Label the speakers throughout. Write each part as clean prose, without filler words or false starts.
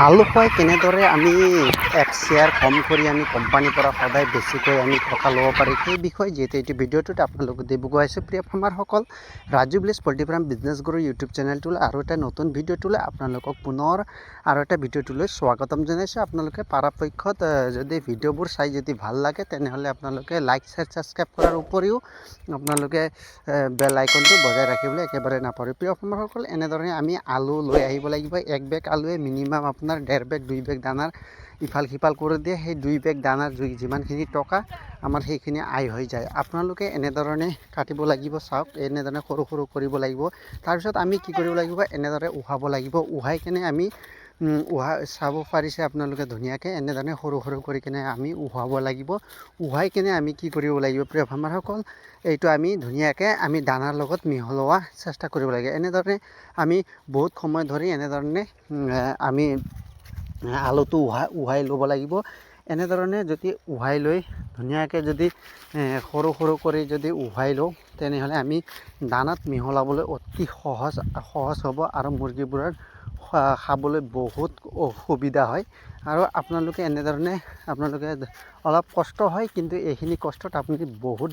Speaker 1: আলু হয় কেনেদৰে আমি এক শ্বেয়াৰ কম কৰি আমি কোম্পানীৰ পৰা সদায় বেছিকৈ আমি টকা ল'ব পাৰি সেই বিষয়ে যিহেতু এইটো ভিডিঅ'টোত আপোনালোকক দেখুৱাই আছোঁ। প্ৰিয় ফাৰ্মাৰসকল, Raju village poultry farm business guru YouTube চেনেলটোলৈ আৰু এটা নতুন ভিডিঅ'টোলৈ আপোনালোকক পুনৰ আৰু এটা ভিডিঅ'টোলৈ স্বাগতম জনাইছোঁ। আপোনালোকে পৰাপক্ষত যদি ভিডিঅ'বোৰ চাই যদি ভাল লাগে তেনেহ'লে আপোনালোকে লাইক শ্বেয়াৰ ছাবস্ক্ৰাইব কৰাৰ উপৰিও আপোনালোকে বেল আইকনটো বজাই ৰাখিবলৈ একেবাৰে নাপাহৰিব। প্ৰিয় ফাৰ্মাৰসকল, এনেদৰে আমি আলু লৈ আহিব লাগিব। এক বেগ আলুৱে মিনিমাম আপোনাৰ 1.5 বেগ 2 বেগ দানাৰ ইফাল সিফাল কৰি দিয়ে। সেই 2 বেগ দানাৰ যিমানখিনি টকা আমাৰ সেইখিনি আয় হৈ যায়। আপোনালোকে এনেধৰণে কাটিব লাগিব। চাওক, এনেধৰণে সৰু সৰু কৰিব লাগিব। তাৰপিছত আমি কি কৰিব লাগিব, এনেদৰে উহাব লাগিব। উহাই কেনে আমি চাব পাৰিছে আপোনালোকে ধুনীয়াকৈ এনেধৰণে সৰু সৰু কৰি কেনে আমি উহাব লাগিব। উহাই কেনে আমি কি কৰিব লাগিব প্ৰিয় ফাৰ্মাৰসকল, এইটো আমি ধুনীয়াকৈ আমি দানাৰ লগত মিহলোৱা চেষ্টা কৰিব লাগে। এনেধৰণে আমি বহুত সময় ধৰি এনেধৰণে আমি আলুটো উহাই ল'ব লাগিব। এনেধৰণে যদি উহাই লৈ ধুনীয়াকৈ যদি সৰু সৰু কৰি যদি উহাই লওঁ তেনেহ'লে আমি দানাত মিহলাবলৈ অতি সহজ হ'ব আৰু মুৰ্গীবোৰৰ খাবলৈ বহুত সুবিধা হয়। আৰু আপোনালোকে এনেধৰণে অলপ কষ্ট হয়, কিন্তু এইখিনি কষ্টত আপুনি বহুত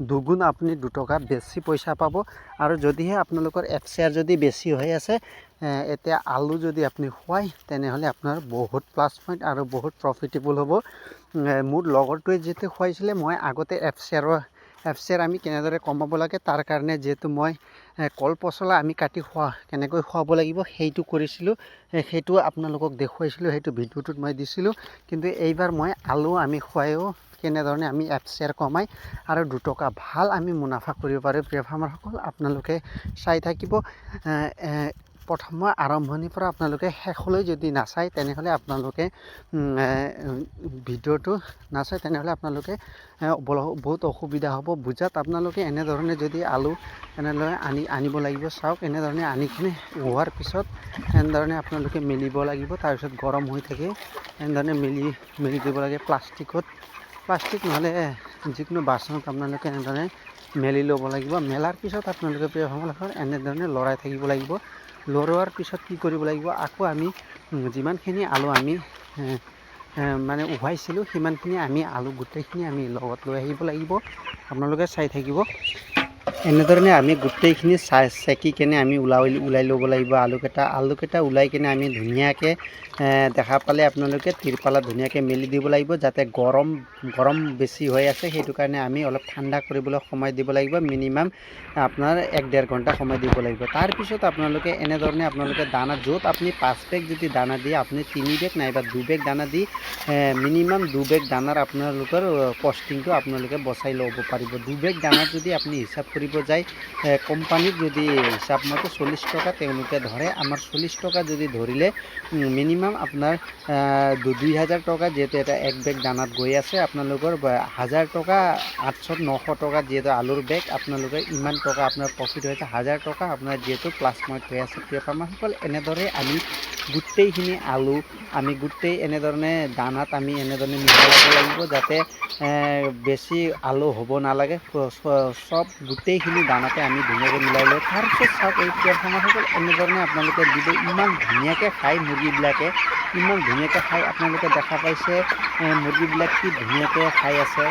Speaker 1: দুগুণ আপুনি 2 টকা বেছি পইচা পাব। আৰু যদিহে আপোনালোকৰ এক শ্বেয়াৰ যদি বেছি হৈ আছে, এতিয়া আলু যদি আপুনি খুৱায় তেনেহ'লে আপোনাৰ বহুত প্লাছ পইণ্ট আৰু বহুত প্ৰফিটেবল হ'ব। মোৰ লগৰটোৱে যিহেতু খুৱাইছিলে, মই আগতে এফ শ্বেয়াৰ আমি কেনেদৰে কমাব লাগে তাৰ কাৰণে যিহেতু মই কল পচলা আমি কাটি কেনেকৈ খুৱাব লাগিব সেইটো কৰিছিলোঁ, সেইটো আপোনালোকক দেখুৱাইছিলোঁ, সেইটো ভিডিঅ'টোত মই দিছিলোঁ। কিন্তু এইবাৰ মই আলু আমি খুৱাইও কেনেধৰণে আমি এফ শ্বেয়াৰ কমাই আৰু 2 টকা ভাল আমি মুনাফা কৰিব পাৰোঁ। প্ৰিয় ফাৰ্মাৰসকল, আপোনালোকে চাই থাকিব। প্ৰথমে আৰম্ভণিৰ পৰা আপোনালোকে শেষলৈ যদি নাচায় তেনেহ'লে আপোনালোকে ভিডিঅ'টো নাচায় তেনেহ'লে আপোনালোকে বহুত অসুবিধা হ'ব বুজাত। আপোনালোকে এনেধৰণে যদি আলু এনেদৰে আনিব লাগিব। চাওক, এনেধৰণে আনি কিনে হোৱাৰ পিছত এনেধৰণে আপোনালোকে মেলিব লাগিব। তাৰপিছত গৰম হৈ থাকে, এনেধৰণে মেলি দিব লাগে। প্লাষ্টিক নহ'লে যিকোনো বাচনত আপোনালোকে এনেধৰণে মেলি ল'ব লাগিব। মেলাৰ পিছত আপোনালোকে প্ৰিয় ফাৰ্মাৰসকল এনেধৰণে লৰাই থাকিব লাগিব। লৰোৱাৰ পিছত কি কৰিব লাগিব, আকৌ আমি যিমানখিনি আলু আমি মানে উহাইছিলোঁ সিমানখিনি আমি আলু গোটেইখিনি আমি লগত লৈ আহিব লাগিব। আপোনালোকে চাই থাকিব। এনেধৰণে আমি গোটেইখিনি চেকি কেনে আমি ওলাই ল'ব লাগিব। আলুকেইটা ওলাই কেনে আমি ধুনীয়াকৈ দেখা পালে আপোনালোকে তিৰপালত ধুনীয়াকৈ মেলি দিব লাগিব। যাতে গৰম বেছি হৈ আছে, সেইটো কাৰণে আমি অলপ ঠাণ্ডা কৰিবলৈ সময় দিব লাগিব। মিনিমাম আপোনাৰ 1-1.5 ঘণ্টা সময় দিব লাগিব। তাৰপিছত আপোনালোকে এনেধৰণে আপোনালোকে দানা য'ত আপুনি 5 বেগ যদি দানা দিয়ে, আপুনি 3 বেগ নাইবা 2 বেগ দানা দি মিনিমাম 2 বেগ দানাৰ আপোনালোকৰ কষ্টিংটো আপোনালোকে বচাই ল'ব পাৰিব। 2 বেগ দানাত যদি আপুনি হিচাপ কৰিব যায়, কোম্পানীত যদি হিচাপ মতে 40 টকা তেওঁলোকে ধৰে, আমাৰ 40 টকা যদি ধৰিলে মিনিমাম আপোনাৰ 2000 টকা যিহেতু এটা 1 বেগ দানাত গৈ আছে, আপোনালোকৰ 1000 টকা 800-900 টকা যিহেতু আলুৰ বেগ, আপোনালোকে ইমান টকা আপোনাৰ প্ৰফিট হৈছে। 1000 টকা আপোনাৰ যিহেতু প্লাছ পইণ্ট হৈ আছে। প্ৰিয় ফাৰ্মাৰসকল, এনেদৰে আমি গোটেইখিনি আলু আমি এনেধৰণে দানাত আমি এনেধৰণে মিহলাব লাগিব, যাতে বেছি আলু হ'ব নালাগে। চব গোটেইখিনি দানাতে আমি ধুনীয়াকৈ মিলাই লওঁ। তাৰপিছত চাওক, এই প্ৰিয় ফাৰ্মাৰসকল এনেধৰণে আপোনালোকে দিব। ইমান ধুনীয়াকৈ খায় মুৰ্গীবিলাকে, ইমান ধুনীয়াকৈ খায়। আপোনালোকে দেখা পাইছে মুৰ্গীবিলাক কি ধুনীয়াকৈ খাই আছে।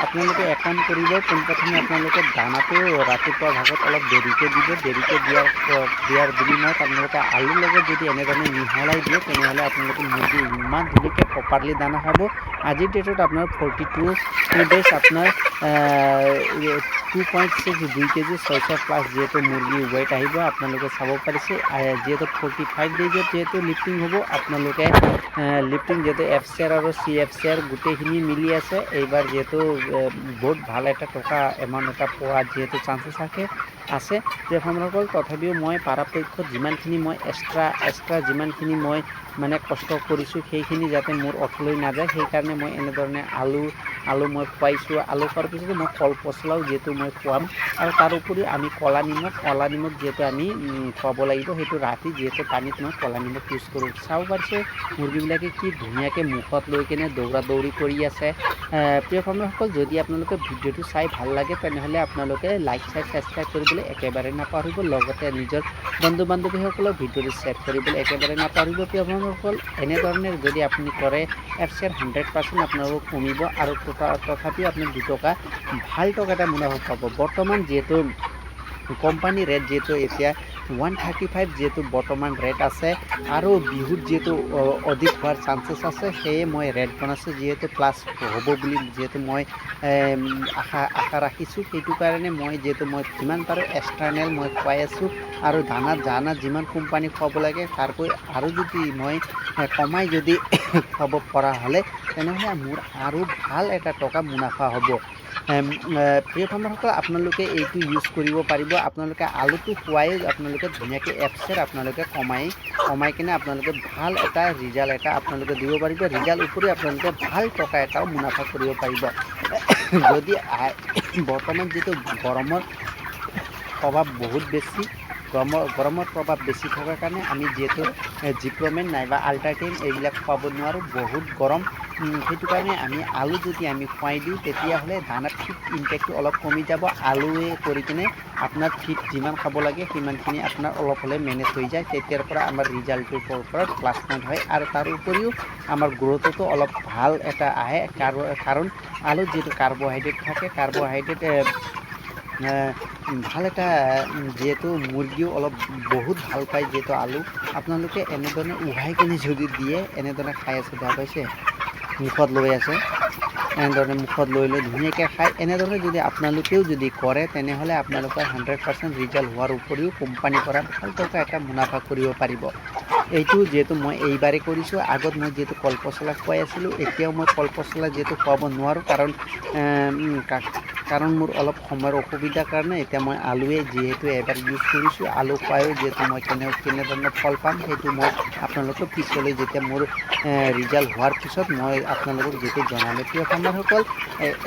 Speaker 1: আপোনালোকে এক কাম কৰিব, পোনপ্ৰথমে আপোনালোকে দানাটো ৰাতিপুৱা ভাগত অলপ দেৰিকৈ দিব। দেৰিকৈ দিয়াৰ বিনিময়ত আপোনালোকে আলুৰ লগত যদি এনেধৰণে মিহলাই দিয়ে তেনেহ'লে আপোনালোকে মুৰ্গী ইমান ধুনীয়াকৈ প্ৰপাৰলি দানা খাব। আজিৰ ডেটত আপোনাৰ 42 ডেজ আপোনাৰ 2.6 2 কেজি 600 প্লাছ যিহেতু মুৰ্গী ৱেইট আহিব। আপোনালোকে চাব পাৰিছে, যিহেতু 45 ডেজত যিহেতু লিফটিং হ'ব। আপোনালোকে লিফটিং যিহেতু এফ শ্বেয়াৰ আৰু CF শ্বেয়াৰ গোটেইখিনি মিলি আছে। এইবাৰ যিহেতু বহুত ভাল এটা টকা এমাউণ্ট এটা পোৱা যিহেতু চান্সেছ আছে। প্ৰিয় ফাৰ্মাৰসকল, তথাপিও মই পৰাপক্ষত যিমানখিনি মই এক্সট্ৰা যিমানখিনি মই মানে কষ্ট কৰিছোঁ সেইখিনি যাতে মোৰ অথলৈ নাযায়, সেইকাৰণে মই এনেধৰণে আলু মই খুৱাইছোঁ। আলু খোৱাৰ পিছতে মই কল পচলাও যিহেতু মই খুৱাম, আৰু তাৰ উপৰি আমি ক'লা নিমখ যিহেতু আমি খুৱাব লাগিব। সেইটো ৰাতি যিহেতু পানীত মই ক'লা নিমখ ইউজ কৰোঁ। চাব পাৰিছে মুৰ্গীবিলাকে কি ধুনীয়াকৈ মুখত লৈ কেনে দৌৰা দৌৰি কৰি আছে। প্ৰিয় ফাৰ্মাৰসকল, যদি আপোনালোকে ভিডিঅ'টো চাই ভাল লাগে তেনেহ'লে আপোনালোকে লাইক ছাবস্ক্ৰাইব কৰিবলৈ কৰিবলৈ একেবাৰে নাপাহৰিব লগতে নিজৰ বন্ধু বান্ধৱীসকলক ভিডিঅ'টো শ্বেয়াৰ কৰিবলৈ একেবাৰে নাপাহৰিব প্ৰিয় বন্ধুসকল এনেধৰণে যদি আপুনি কৰে এফচিআৰ 100% আপোনালোকক কমিব আৰু তথাপিও আপুনি 2 টকা ভাল টকা এটা মুনাফা পাব বৰ্তমান যিহেতু কোম্পানী ৰেট যেহেতু এতিয়া 135 যেহেতু বৰ্তমান ৰেট আছে আৰু বিহুত যেহেতু অধিক হোৱাৰ চান্সেছ আছে সেয়ে মই ৰেট বনাইছোঁ যেহেতু প্লাছ হ'ব বুলি যেহেতু মই আশা ৰাখিছোঁ সেইটো কাৰণে মই যেহেতু মই যিমান পাৰোঁ এক্সটাৰ্নেল মই খুৱাই আছোঁ আৰু দানা যিমান কোম্পানী খুৱাব লাগে তাৰকৈ আৰু যদি মই কমাই যদি খুৱাব পৰা হ'লে তেনেহ'লে মোৰ আৰু ভাল এটা টকা মুনাফা হ'ব প্ৰিয় ফাৰ্মাৰসকল আপোনালোকে এইটো ইউজ কৰিব পাৰিব আপোনালোকে আলুটো খুৱাই আপোনালোকে ধুনীয়াকৈ এফচিআৰ আপোনালোকে কমাই কিনে আপোনালোকে ভাল এটা ৰিজাল্ট এটা আপোনালোকে দিব পাৰিব ৰিজাল্ট উপৰিও আপোনালোকে ভাল টকা এটাও মুনাফা কৰিব পাৰিব যদি বৰ্তমান যিটো গৰমৰ প্ৰভাৱ বহুত বেছি গৰমৰ প্ৰভাৱ বেছি থকাৰ কাৰণে আমি যিহেতু জিপ্ৰমেন নাইবা আল্ট্ৰাটেন এইবিলাক খুৱাব নোৱাৰোঁ বহুত গৰম সেইটো কাৰণে আমি আলু যদি আমি খুৱাই দিওঁ তেতিয়াহ'লে দানাৰ ফিড ইনটেকটো অলপ কমি যাব আলুৱে কৰি কিনে আপোনাৰ ফিড যিমান খাব লাগে সিমানখিনি আপোনাৰ অলপ হ'লে মেনেজ হৈ যায় তেতিয়াৰ পৰা আমাৰ ৰিজাল্টটোৰ ওপৰত প্লাছ পইণ্ট হয় আৰু তাৰ উপৰিও আমাৰ গ্ৰ'থতো অলপ ভাল এটা আহে কাৰণ আলুত যিটো কাৰ্বহাইড্ৰেট থাকে কাৰ্বহাইড্ৰেট ভাল এটা যেহেতু মুৰ্গীও অলপ বহুত ভাল পায় যেহেতু আলু আপোনালোকে এনেধৰণে উহাই কিনে যদি দিয়ে এনেধৰণে খাই আছে দেখা পাইছে মুখত লৈ আছে এনেধৰণে মুখত লৈ ধুনীয়াকৈ খায় এনেধৰণে যদি আপোনালোকেও যদি কৰে তেনেহ'লে আপোনালোকৰ 100% ৰিজাল্ট হোৱাৰ উপৰিও কোম্পানীৰ পৰা ভাল টকা এটা মুনাফা কৰিব পাৰিব এইটো যিহেতু মই এইবাৰেই কৰিছোঁ আগত মই যিহেতু কলপচলা খুৱাই আছিলোঁ এতিয়াও মই কলপচলা যিহেতু খুৱাব নোৱাৰোঁ কাৰণ মোৰ অলপ সময়ৰ অসুবিধাৰ কাৰণে এতিয়া মই আলুৱে যিহেতু এবাৰ ইউজ কৰিছোঁ আলু খুৱায়ো যিহেতু মই কেনেধৰণৰ ফল পাম সেইটো মই আপোনালোকক পিছলৈ যেতিয়া মোৰ ৰিজাল্ট হোৱাৰ পিছত মই আপোনালোকক যিহেতু জনালোঁ প্ৰিয় ফাৰ্মাৰসকল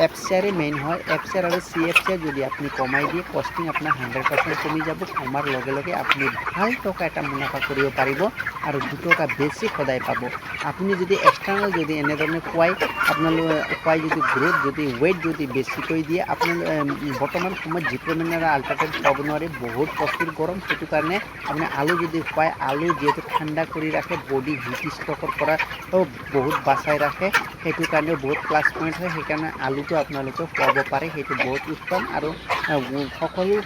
Speaker 1: এফচিআৰে মেইন হয় এফচিআৰ আৰু চিএফচিআৰ যদি আপুনি কমাই দিয়ে কষ্টিং আপোনাৰ 100% কমি যাব কমাৰ লগে লগে আপুনি ভাল টকা এটা মুনাফা কৰিব পাৰিব আৰু 2 টকা বেছি সদায় পাব আপুনি যদি এক্সটাৰ্নেল যদি এনেধৰণে খুৱাই যদি গ্ৰ'থ যদি ৱেইট যদি বেছিকৈ দিয়ে আপোনালোকে বৰ্তমান সময়ত জিপ্ৰমেন আৰু আল্ট্ৰাটেন খুৱাব নোৱাৰে বহুত প্ৰচুৰ গৰম সেইটো কাৰণে আপুনি আলু যদি খুৱাই আলু যিহেতু ঠাণ্ডা কৰি ৰাখে বডি হিট ষ্ট্ৰ'কৰ পৰা বহুত বাচাই ৰাখে সেইটো কাৰণেও বহুত প্লাছ পইণ্ট হয় সেইকাৰণে আলুটো আপোনালোকে খুৱাব পাৰে সেইটো বহুত উত্তম আৰু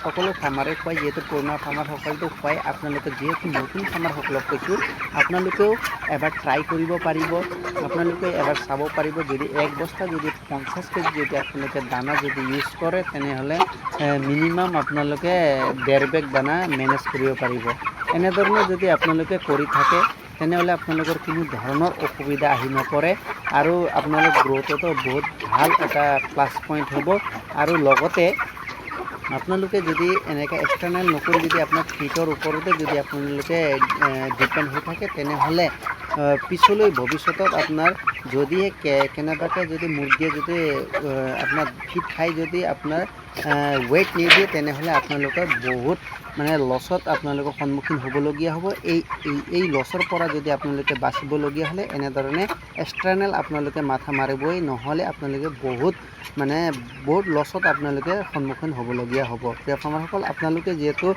Speaker 1: সকলো ফাৰ্মাৰে খুৱাই যিহেতু পুৰণা ফাৰ্মাৰসকলটো খুৱাই আপোনালোকে যিহেতু নতুন ফাৰ্মাৰসকলক কৈছোঁ আপোনালোকেও এবাৰ ট্ৰাই কৰিব পাৰিব আপোনালোকে এবাৰ চাব পাৰিব যদি এক বস্তা যদি 50 কেজি যদি আপোনালোকে দানা যদি ইউজ কৰে তেনেহ'লে মিনিমাম আপোনালোকে 1.5 বেগ দানা মেনেজ কৰিব পাৰিব এনেধৰণে যদি আপোনালোকে কৰি থাকে তেনেহ'লে আপোনালোকৰ কোনো ধৰণৰ অসুবিধা আহি নপৰে আৰু আপোনালোক গ্ৰ'থতো বহুত ভাল এটা প্লাছ পইণ্ট হ'ব আৰু লগতে আপোনালোকে যদি এনেকৈ এক্সটাৰ্নেল নকৰি যদি আপোনাৰ ফিটৰ ওপৰতে যদি আপোনালোকে ডিপেণ্ড হৈ থাকে তেনেহ'লে পিছলৈ ভৱিষ্যতত আপোনাৰ যদিহে কেনেবাকৈ যদি মুৰ্গীয়ে যদি আপোনাৰ ফিট খাই যদি আপোনাৰ ৱেইট নিদিয়ে তেনেহ'লে আপোনালোকৰ বহুত মানে লছত আপোনালোকৰ সন্মুখীন হ'বলগীয়া হ'ব এই লছৰ পৰা যদি আপোনালোকে বাচিবলগীয়া হ'লে এনেধৰণে এক্সটাৰ্নেল আপোনালোকে মাথা মাৰিবই নহ'লে আপোনালোকে বহুত লছত আপোনালোকে সন্মুখীন হ'বলগীয়া হ'ব প্ৰিয় ফাৰ্মাৰসকল আপোনালোকে যিহেতু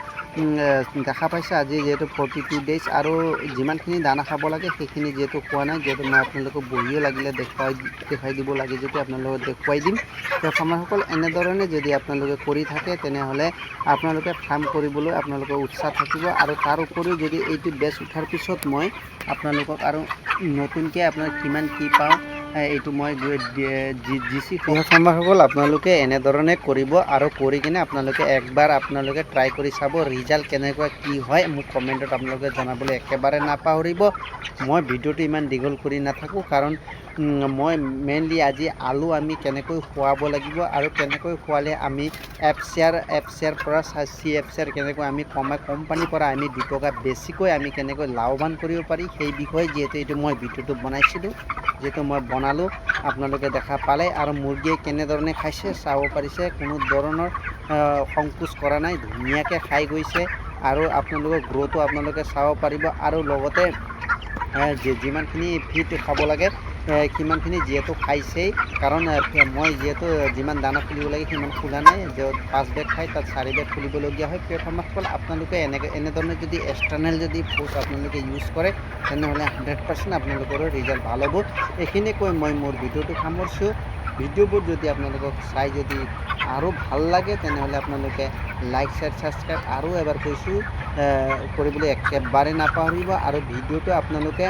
Speaker 1: দেখা পাইছে আজি যিহেতু 42 ডেইজ আৰু যিমানখিনি দানা খাব লাগে সেইখিনি যিহেতু খোৱা নাই যিহেতু মই আপোনালোকক বহিও লাগিলে দেখুৱাই দিব লাগে যদি আপোনালোকক দেখুৱাই দিম প্ৰিয় ফাৰ্মাৰসকল এনেধৰণে যদি আপোনালোকে কৰি থাকে তেনেহ'লে আপোনালোকে ফাৰ্ম কৰিবলৈ আপোনালোকৰ উৎসাহ থাকিব আৰু তাৰ উপৰিও যদি এইটো বেচ উঠাৰ পিছত মই আপোনালোকক আৰু নতুনকৈ আপোনাৰ কিমান কি পাওঁ এইটো মই জিচি ফাৰ্মাৰসকল আপোনালোকে এনেধৰণে কৰিব আৰু কৰি কিনে আপোনালোকে একবাৰ আপোনালোকে ট্ৰাই কৰি চাব ৰিজাল্ট কেনেকুৱা কি হয় মোক কমেণ্টত আপোনালোকে জনাবলৈ একেবাৰে নাপাহৰিব মই ভিডিঅ'টো ইমান দীঘল কৰি নাথাকোঁ কাৰণ মই মেইনলি আজি আলু আমি কেনেকৈ খুৱাব লাগিব আৰু কেনেকৈ খুৱালে আমি এফচিআৰ পৰা চিএফচিআৰ কেনেকৈ আমি কোম্পানীৰ পৰা আমি 2 টকা বেছিকৈ আমি কেনেকৈ লাভৱান কৰিব পাৰি সেই বিষয়ে যিহেতু এইটো মই ভিডিঅ'টো বনাইছিলোঁ যিহেতু মই বনালোঁ আপোনালোকে দেখা পালে আৰু মুৰ্গীয়ে কেনেধৰণে খাইছে চাব পাৰিছে কোনো ধৰণৰ সংকোচ কৰা নাই ধুনীয়াকৈ খাই গৈছে আৰু আপোনালোকৰ গ্ৰ'থো আপোনালোকে চাব পাৰিব আৰু লগতে যিমানখিনি ফিড খাব লাগে সিমানখিনি যিহেতু খাইছেই কাৰণ মই যিহেতু যিমান দানা খুলিব লাগে সিমান খোলা নাই যে 5 বেগ খাই তাত 4 বেগ খুলিবলগীয়া হয় পেট ফাৰ্মাৰসকল আপোনালোকে এনেধৰণে যদি এক্সটাৰ্নেল যদি ফুড আপোনালোকে ইউজ কৰে তেনেহ'লে 100% আপোনালোকৰ ৰিজাল্ট ভাল হ'ব এইখিনি কৈ মই মোৰ ভিডিঅ'টো সামৰিছোঁ ভিডিঅ'বোৰ যদি আপোনালোকক চাই যদি আৰু ভাল লাগে তেনেহ'লে আপোনালোকে লাইক শ্বেয়াৰ ছাবস্ক্ৰাইব আৰু এবাৰ কৈছোঁ কৰিবলৈ একেবাৰে নাপাহৰিব আৰু ভিডিঅ'টো আপোনালোকে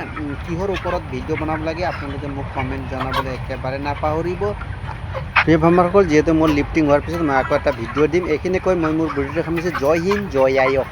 Speaker 1: কিহৰ ওপৰত ভিডিঅ' বনাব লাগে আপোনালোকে মোক কমেণ্ট জনাবলৈ একেবাৰে নাপাহৰিব প্ৰিয় ফাৰ্মাৰসকল যিহেতু মোৰ লিফটিং হোৱাৰ পিছত মই আকৌ এটা ভিডিঅ' দিম এইখিনি কৈ মই মোৰ ভিডিঅ'টো সামৰিছোঁ জয় হিন্দ জয় আই অসম